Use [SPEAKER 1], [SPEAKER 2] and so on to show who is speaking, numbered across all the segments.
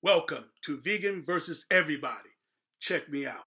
[SPEAKER 1] Welcome to Vegan versus Everybody. Check me out.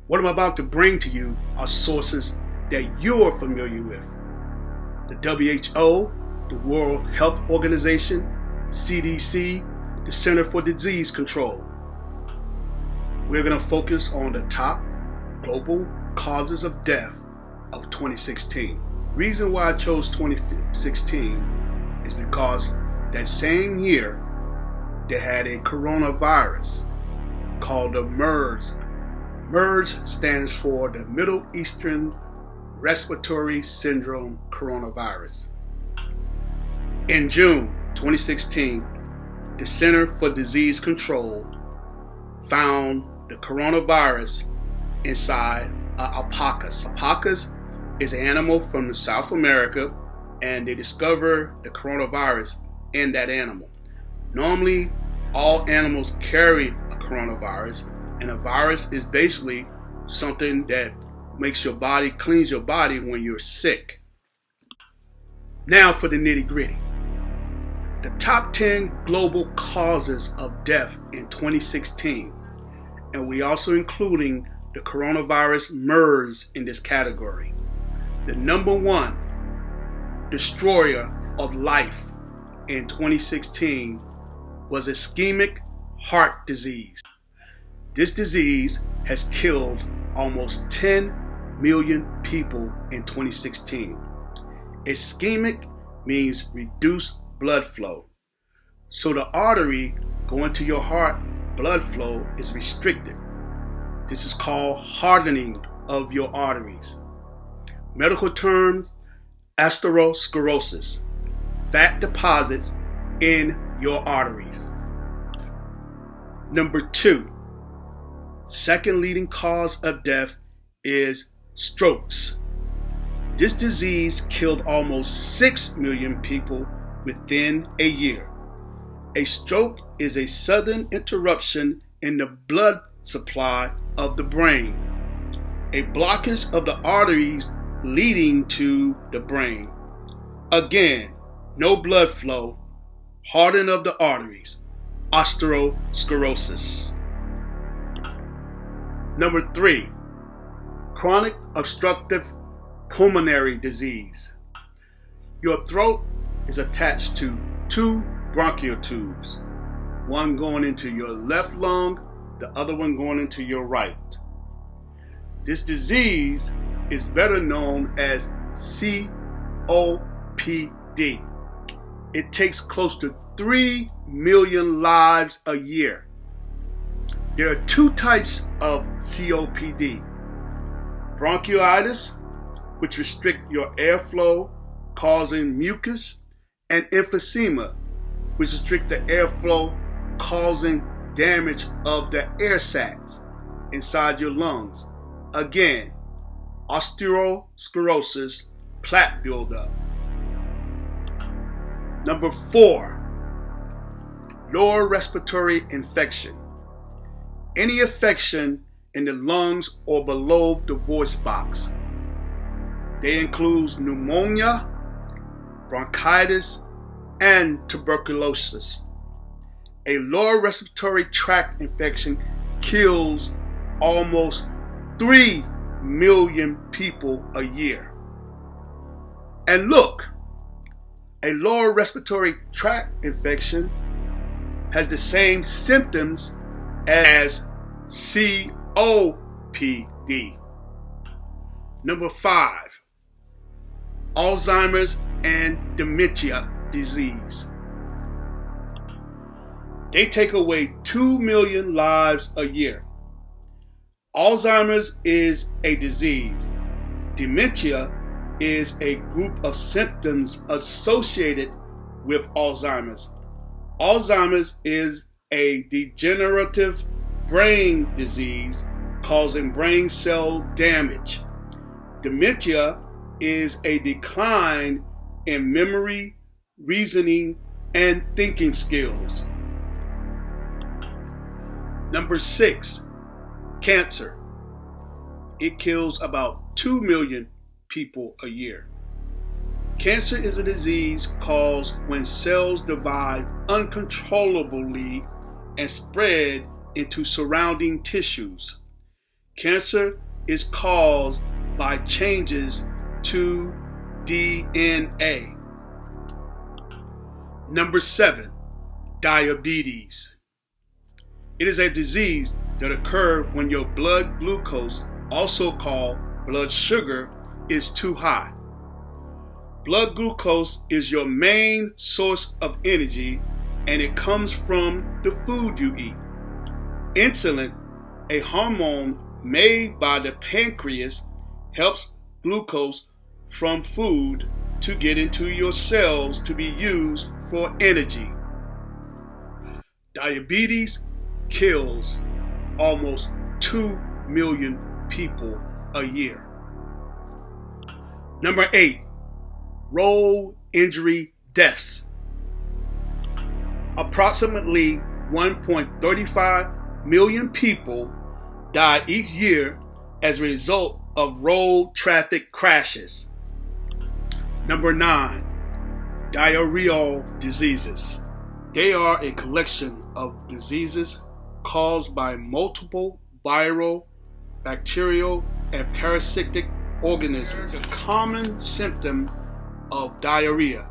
[SPEAKER 1] What I'm about to bring to you are sources that you are familiar with. The WHO, the World Health Organization, CDC, the Center for Disease Control. We're going to focus on the top global causes of death of 2016. Reason why I chose 2016 is because that same year they had a coronavirus called the MERS. MERS stands for the Middle Eastern Respiratory Syndrome Coronavirus. In June 2016, the Center for Disease Control found the coronavirus inside an alpacas. Alpacas is an animal from South America, and they discovered the coronavirus in that animal. Normally, all animals carry a coronavirus, and a virus is basically something that makes your body, cleans your body when you're sick. Now for the nitty gritty. The top 10 global causes of death in 2016, and we also including the coronavirus MERS in this category. The number one destroyer of life in 2016 was ischemic heart disease. This disease has killed almost 10 million people in 2016. Ischemic means reduced blood flow. So the artery going to your heart, blood flow is restricted. This is called hardening of your arteries. Medical terms, atherosclerosis, fat deposits in your arteries. Number two, second leading cause of death is strokes. This disease killed almost 6 million people within a year. A stroke is a sudden interruption in the blood supply of the brain, a blockage of the arteries leading to the brain. Again, no blood flow, hardening of the arteries, atherosclerosis. Number three, chronic obstructive pulmonary disease. Your throat is attached to two bronchial tubes, one going into your left lung, the other one going into your right. This disease is better known as COPD. It takes close to 3 million lives a year. There are two types of COPD. Bronchiolitis, which restrict your airflow, causing mucus, and emphysema, which restrict the airflow, causing damage of the air sacs inside your lungs. Again, atherosclerosis, plaque buildup. Number four, lower respiratory infection. Any infection in the lungs or below the voice box. They include pneumonia, bronchitis, and tuberculosis. A lower respiratory tract infection kills almost 3 million people a year. And look, a lower respiratory tract infection has the same symptoms as COPD. Number 5, Alzheimer's and dementia disease. They take away 2 million lives a year. Alzheimer's is a disease. Dementia is a group of symptoms associated with Alzheimer's. Alzheimer's is a degenerative brain disease causing brain cell damage. Dementia is a decline in memory, reasoning, and thinking skills. Number 6, cancer. It kills about 2 million people a year. Cancer is a disease caused when cells divide uncontrollably and spread into surrounding tissues. Cancer is caused by changes to DNA. Number 7, diabetes. It is a disease that occurs when your blood glucose, also called blood sugar, is too high. Blood glucose is your main source of energy, and it comes from the food you eat. Insulin, a hormone made by the pancreas, helps glucose from food to get into your cells to be used for energy. Diabetes kills almost 2 million people a year. Number 8, road injury deaths. Approximately 1.35 million people die each year as a result of road traffic crashes. Number 9, diarrheal diseases. They are a collection of diseases caused by multiple viral, bacterial, and parasitic organisms. A common symptom of diarrhea,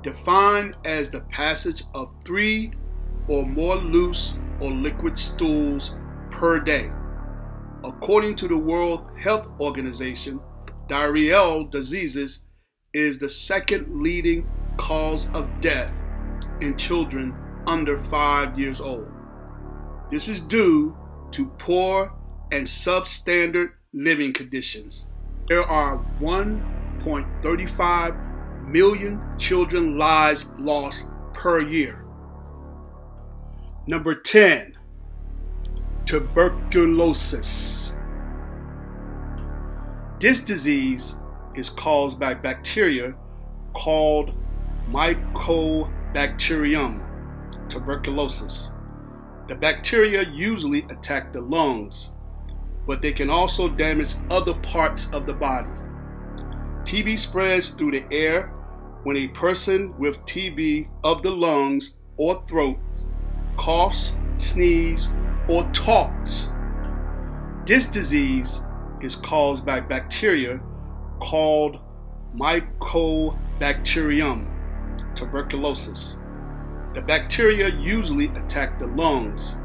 [SPEAKER 1] defined as the passage of 3 or more loose or liquid stools per day. According to the World Health Organization, diarrheal diseases is the second leading cause of death in children under 5 years old. This is due to poor and substandard living conditions. There are 1.35 million children lives lost per year. Number 10, tuberculosis. This disease is caused by bacteria called Mycobacterium tuberculosis. The bacteria usually attack the lungs, but they can also damage other parts of the body. TB spreads through the air when a person with TB of the lungs or throat coughs, sneezes, or talks. This disease is caused by bacteria called Mycobacterium tuberculosis. The bacteria usually attack the lungs,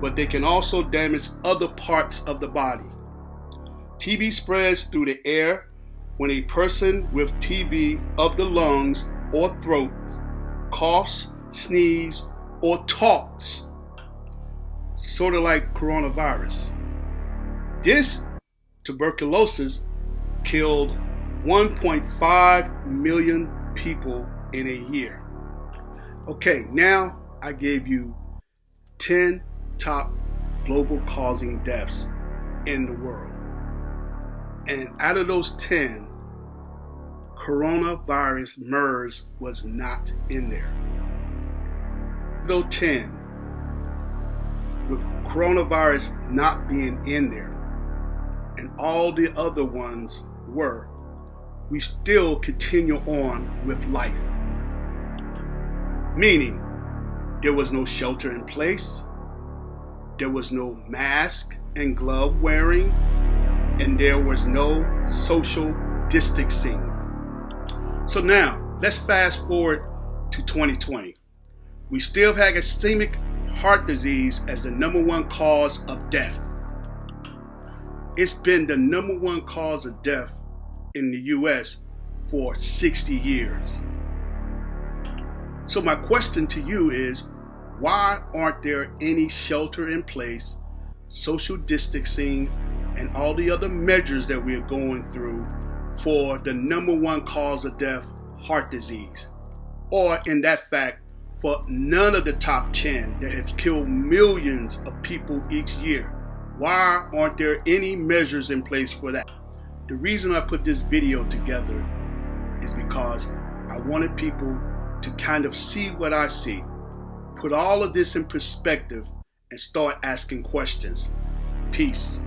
[SPEAKER 1] but they can also damage other parts of the body. TB spreads through the air when a person with TB of the lungs or throat coughs, sneezes, or talks, sort of like coronavirus. This tuberculosis killed 1.5 million people in a year. Okay, now I gave you 10 top global causing deaths in the world. And out of those 10, coronavirus MERS was not in there. Those 10, with coronavirus not being in there, and all the other ones were, we still continue on with life. Meaning, there was no shelter in place, there was no mask and glove wearing, and there was no social distancing. So now, let's fast forward to 2020. We still have ischemic heart disease as the number 1 cause of death. It's been the number one cause of death in the US for 60 years. So my question to you is, why aren't there any shelter in place, social distancing, and all the other measures that we're going through for the number one cause of death, heart disease? Or in that fact, for none of the top 10 that have killed millions of people each year? Why aren't there any measures in place for that? The reason I put this video together is because I wanted people to kind of see what I see, put all of this in perspective, and start asking questions. Peace.